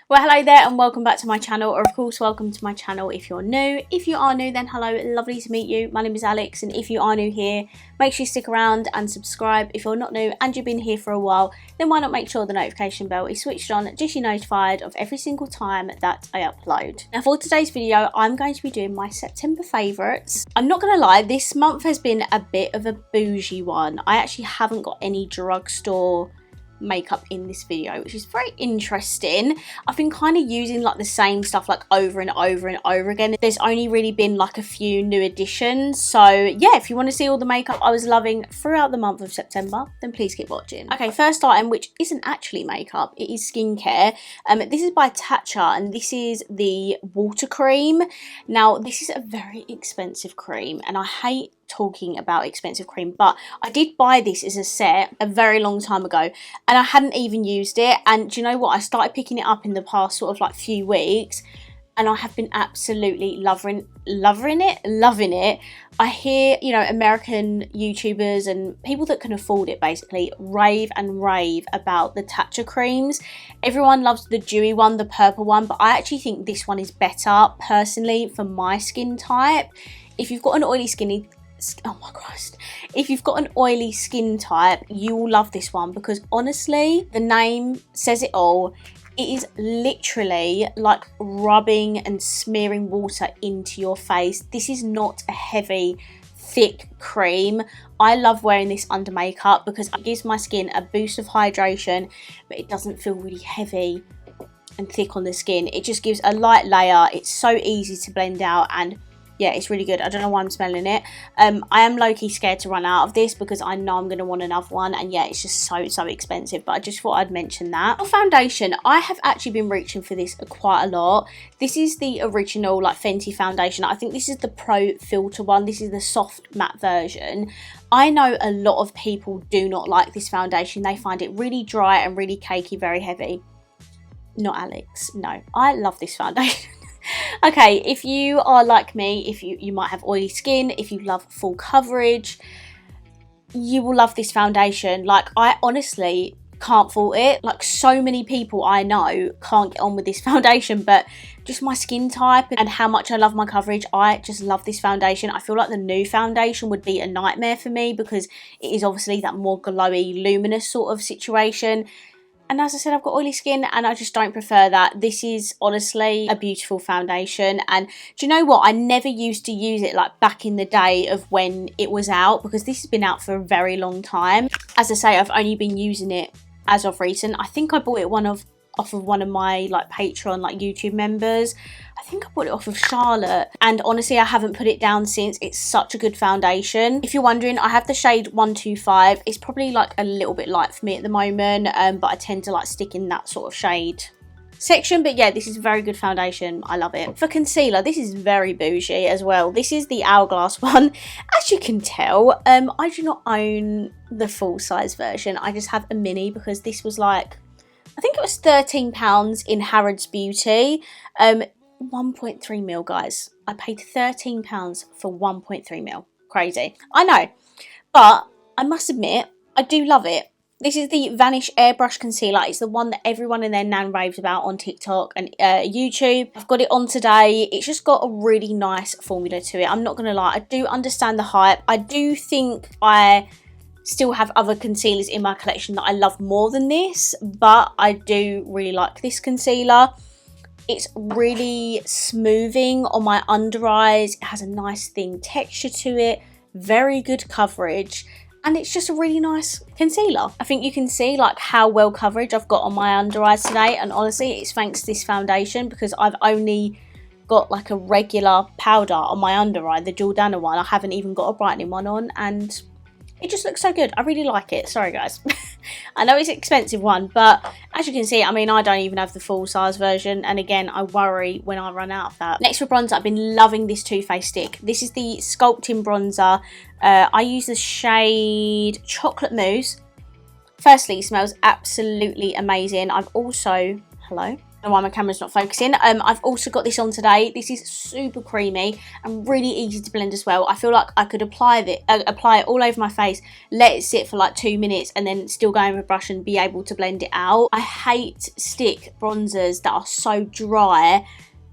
Well, hello there and welcome back to my channel, or of course welcome to my channel if you're new. If you are new, then hello, lovely to meet you. My name is Alex, and if you are new here, make sure you stick around and subscribe. If you're not new and you've been here for a while, then why not make sure the notification bell is switched on just so you're notified of every single time that I upload. Now for today's video, I'm going to be doing my September favourites. I'm not going to lie, this month has been a bit of a bougie one. I actually haven't got any drugstore makeup in this video, which is very interesting. I've been kind of using like the same stuff like over and over and over again. There's only really been like a few new additions, so yeah, if you want to see all the makeup I was loving throughout the month of September, then please keep watching. Okay, first item, which isn't actually makeup, it is skincare. This is by Tatcha, and this is the water cream. Now this is a very expensive cream, and I hate talking about expensive cream, but I did buy this as a set a very long time ago and I hadn't even used it, and do you know what, I started picking it up in the past sort of like few weeks and I have been absolutely loving it. I hear, you know, American YouTubers and people that can afford it basically rave about the Tatcha creams. Everyone loves the dewy one, the purple one, but I actually think this one is better personally for my skin type. If you've got an oily skin, oh my Christ, if you've got an oily skin type, you will love this one, because honestly, the name says it all. It is literally like rubbing and smearing water into your face. This is not a heavy, thick cream. I love wearing this under makeup because it gives my skin a boost of hydration, but it doesn't feel really heavy and thick on the skin. It just gives a light layer. It's so easy to blend out, and yeah, it's really good. I don't know why I'm smelling it. I am low-key scared to run out of this because I know I'm going to want another one, and yeah, it's just so expensive, but I just thought I'd mention that. For foundation, I have actually been reaching for this quite a lot. This is the original like Fenty foundation. I think this is the Pro Filter one. This is the soft matte version. I know a lot of people do not like this foundation. They find it really dry and really cakey, very heavy. Not Alex, no. I love this foundation. Okay, if you are like me, if you might have oily skin, if you love full coverage, you will love this foundation. Like, I honestly can't fault it. Like, so many people I know can't get on with this foundation, but just my skin type and how much I love my coverage, I just love this foundation. I feel like the new foundation would be a nightmare for me because it is obviously that more glowy, luminous sort of situation. And as I said, I've got oily skin and I just don't prefer that. This is honestly a beautiful foundation. And do you know what? I never used to use it like back in the day of when it was out, because this has been out for a very long time. As I say, I've only been using it as of recent. I think I bought it off of one of my like Patreon like YouTube members. I think I bought it off of Charlotte, and honestly I haven't put it down since. It's such a good foundation. If you're wondering, I have the shade 125. It's probably like a little bit light for me at the moment, but I tend to like stick in that sort of shade section. But yeah, this is a very good foundation. I love it. For concealer, this is very bougie as well. This is the Hourglass one. As you can tell, I do not own the full size version. I just have a mini because this was like, I think it was £13 in Harrods Beauty. 1.3ml, guys. I paid £13 for 1.3ml. Crazy. I know. But I must admit, I do love it. This is the Vanish Airbrush Concealer. It's the one that everyone and their nan raves about on TikTok and YouTube. I've got it on today. It's just got a really nice formula to it. I'm not going to lie. I do understand the hype. I do think I still have other concealers in my collection that I love more than this, but I do really like this concealer. It's really smoothing on my under eyes. It has a nice thin texture to it, very good coverage, and it's just a really nice concealer. I think you can see like how well coverage I've got on my under eyes today, and honestly it's thanks to this foundation, because I've only got like a regular powder on my under eye, the Jordana one. I haven't even got a brightening one on, and it just looks so good. I really like it. Sorry guys. I know it's an expensive one, but as you can see, I mean, I don't even have the full size version, and again, I worry when I run out of that. Next for bronzer, I've been loving this Too Faced stick. This is the Sculpting Bronzer. I use the shade Chocolate Mousse. Firstly, it smells absolutely amazing. I've also, hello, why my camera's not focusing. I've also got this on today. This is super creamy and really easy to blend as well. I feel like I could apply it all over my face, let it sit for like 2 minutes, and then still go over a brush and be able to blend it out. I hate stick bronzers that are so dry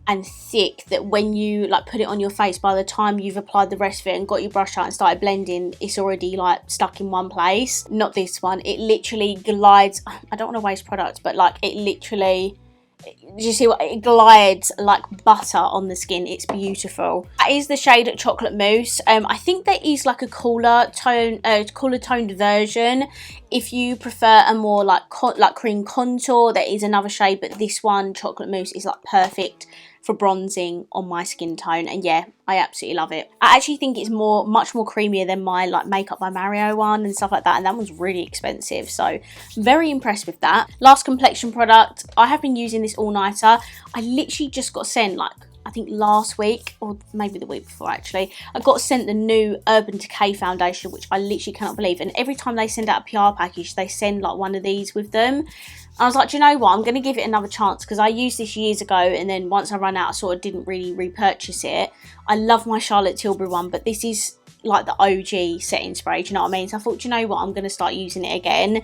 and thick that when you like put it on your face, by the time you've applied the rest of it and got your brush out and started blending, it's already like stuck in one place. Not this one. It literally glides. I don't want to waste product, but like it literally, do you see what it glides like butter on the skin? It's beautiful. That is the shade Chocolate Mousse. I think there is like a cooler toned version. If you prefer a more like cream contour, there is another shade, but this one, Chocolate Mousse, is like perfect for bronzing on my skin tone, and yeah, I absolutely love it. I actually think it's much more creamier than my like Makeup by Mario one and stuff like that, and that one's really expensive, so very impressed with that. Last complexion product, I have been using this all-nighter. I literally just got sent, like I think last week or maybe the week before actually, I got sent the new Urban Decay foundation, which I literally cannot believe, and every time they send out a PR package they send like one of these with them. I was like, do you know what, I'm going to give it another chance, because I used this years ago and then once I ran out I sort of didn't really repurchase it. I love my Charlotte Tilbury one, but this is like the OG setting spray, do you know what I mean? So I thought, do you know what, I'm going to start using it again.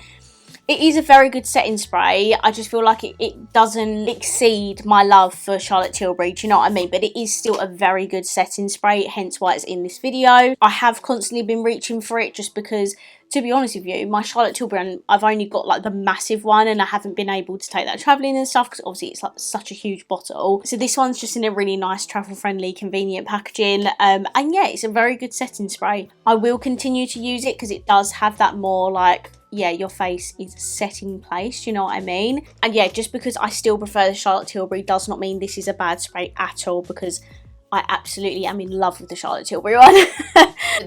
It is a very good setting spray. I just feel like it doesn't exceed my love for Charlotte Tilbury, do you know what I mean? But it is still a very good setting spray, hence why it's in this video. I have constantly been reaching for it just because, to be honest with you, my Charlotte Tilbury, I've only got like the massive one and I haven't been able to take that travelling and stuff because obviously it's like such a huge bottle. So this one's just in a really nice travel friendly convenient packaging, and yeah, it's a very good setting spray. I will continue to use it because it does have that more like, yeah, your face is set in place, do you know what I mean? And yeah, just because I still prefer the Charlotte Tilbury does not mean this is a bad spray at all, because I absolutely am in love with the Charlotte Tilbury one.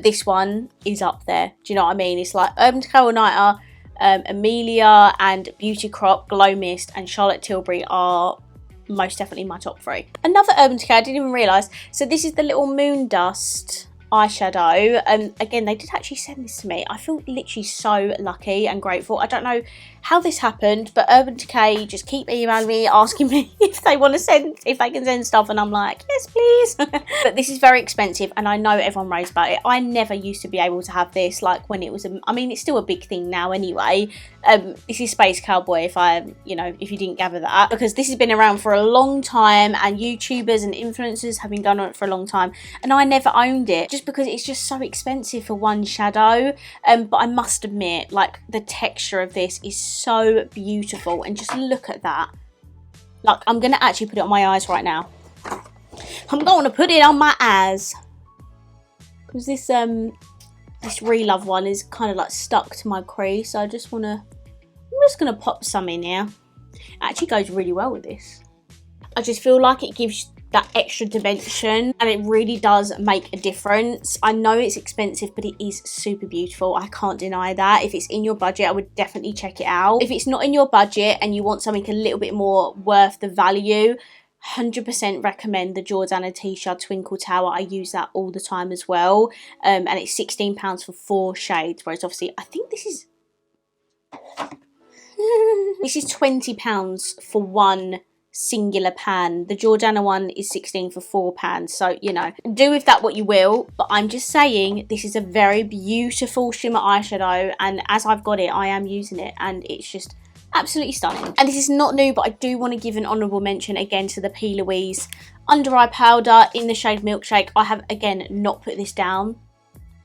This one is up there, do you know what I mean? It's like Urban Decay All Nighter, Amelia and Beauty Crop, Glow Mist and Charlotte Tilbury are most definitely my top 3. Another Urban Decay I didn't even realise, so this is the little Moon Dust eyeshadow. Again, they did actually send this to me. I feel literally so lucky and grateful. I don't know how this happened, but Urban Decay just keep emailing me asking me if they can send stuff, and I'm like, yes please. But this is very expensive and I know everyone raves about it. I never used to be able to have this, like when it was I mean, it's still a big thing now anyway. This is Space Cowboy, if you didn't gather that, because this has been around for a long time and YouTubers and influencers have been going on it for a long time, and I never owned it just because it's just so expensive for one shadow. But I must admit, like, the texture of this is so beautiful, and just look at that. Like, I'm gonna actually put it on my eyes right now. I'm gonna put it on my eyes because this Relove one is kind of like stuck to my crease, so I'm just gonna pop some in here. It actually goes really well with this. I just feel like it gives that extra dimension and it really does make a difference. I know it's expensive, but it is super beautiful. I can't deny that. If it's in your budget, I would definitely check it out. If it's not in your budget and you want something a little bit more worth the value, 100% recommend the Jordana T-Shirt Twinkle Tower. I use that all the time as well, and it's £16 for 4 shades, whereas obviously I think this is £20 for one singular pan. The Jordana one is 16 for 4 pans, so you know, do with that what you will, but I'm just saying this is a very beautiful shimmer eyeshadow, and as I've got it, I am using it and it's just absolutely stunning. And this is not new, but I do want to give an honourable mention again to the P. Louise under eye powder in the shade Milkshake. I have again not put this down,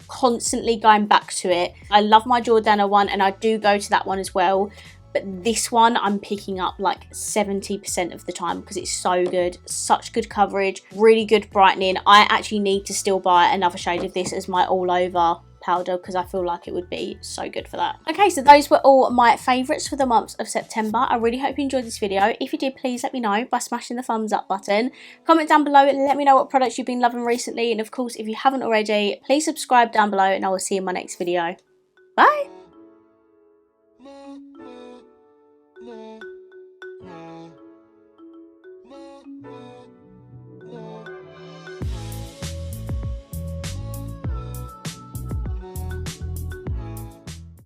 constantly going back to it. I love my Jordana one and I do go to that one as well, but this one I'm picking up like 70% of the time because it's so good. Such good coverage, really good brightening. I actually need to still buy another shade of this as my all over powder because I feel like it would be so good for that. Okay, so those were all my favourites for the month of September. I really hope you enjoyed this video. If you did, please let me know by smashing the thumbs up button. Comment down below and let me know what products you've been loving recently, and of course if you haven't already, please subscribe down below and I will see you in my next video. Bye!